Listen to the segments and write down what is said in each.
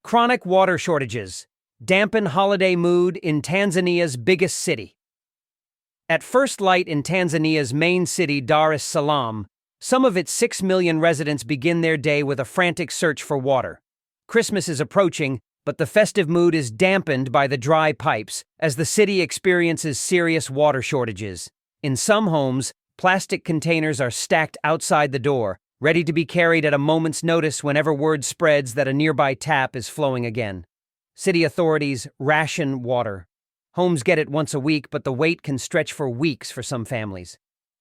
Chronic water shortages dampen holiday mood in Tanzania's biggest city. At first light in Tanzania's main city, Dar es Salaam, some of its 6 million residents begin their day with a frantic search for water. Christmas is approaching, but the festive mood is dampened by the dry pipes as the city experiences serious water shortages. In some homes, plastic containers are stacked outside the door, ready to be carried at a moment's notice whenever word spreads that a nearby tap is flowing again. City authorities ration water. Homes get it once a week, but the wait can stretch for weeks for some families.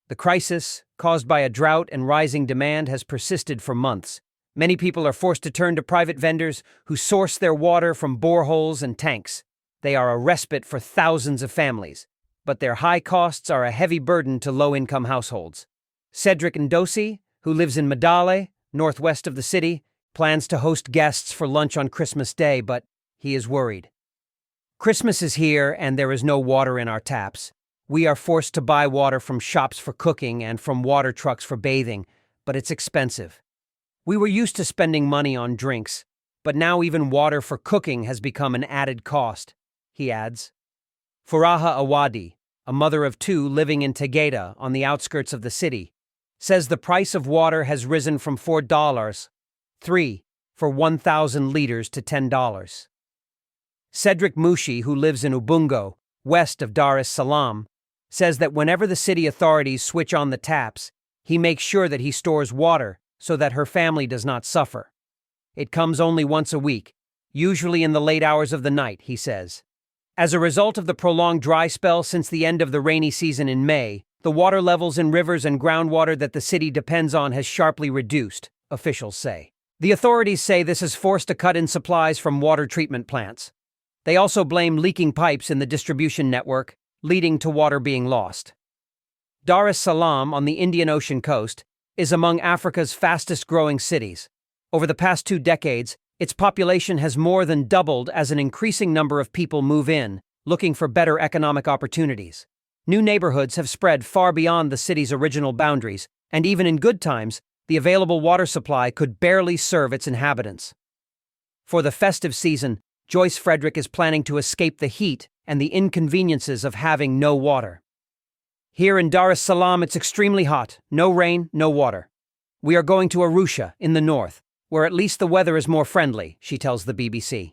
The crisis, caused by a drought and rising demand, has persisted for months. Many people are forced to turn to private vendors who source their water from boreholes and tanks. They are a respite for thousands of families, but their high costs are a heavy burden to low-income households. Cedric Ndosi, who lives in Madale, northwest of the city, plans to host guests for lunch on Christmas Day, but he is worried. Christmas is here and there is no water in our taps. We are forced to buy water from shops for cooking and from water trucks for bathing, but it's expensive. We were used to spending money on drinks, but now even water for cooking has become an added cost, he adds. Furaha Awadi, a mother of two living in Tegeta on the outskirts of the city, says the price of water has risen from $4.3 for 1,000 liters to $10. Cedric Mushi, who lives in Ubungo, west of Dar es Salaam, says that whenever the city authorities switch on the taps, he makes sure that he stores water so that her family does not suffer. It comes only once a week, usually in the late hours of the night, he says. As a result of the prolonged dry spell since the end of the rainy season in May, the water levels in rivers and groundwater that the city depends on has sharply reduced, officials say. The authorities say this has forced a cut in supplies from water treatment plants. They also blame leaking pipes in the distribution network, leading to water being lost. Dar es Salaam, on the Indian Ocean coast, is among Africa's fastest-growing cities. Over the past 2 decades, its population has more than doubled as an increasing number of people move in, looking for better economic opportunities. New neighborhoods have spread far beyond the city's original boundaries, and even in good times, the available water supply could barely serve its inhabitants. For the festive season, Joyce Frederick is planning to escape the heat and the inconveniences of having no water. Here in Dar es Salaam, it's extremely hot, no rain, no water. We are going to Arusha, in the north, where at least the weather is more friendly, she tells the BBC.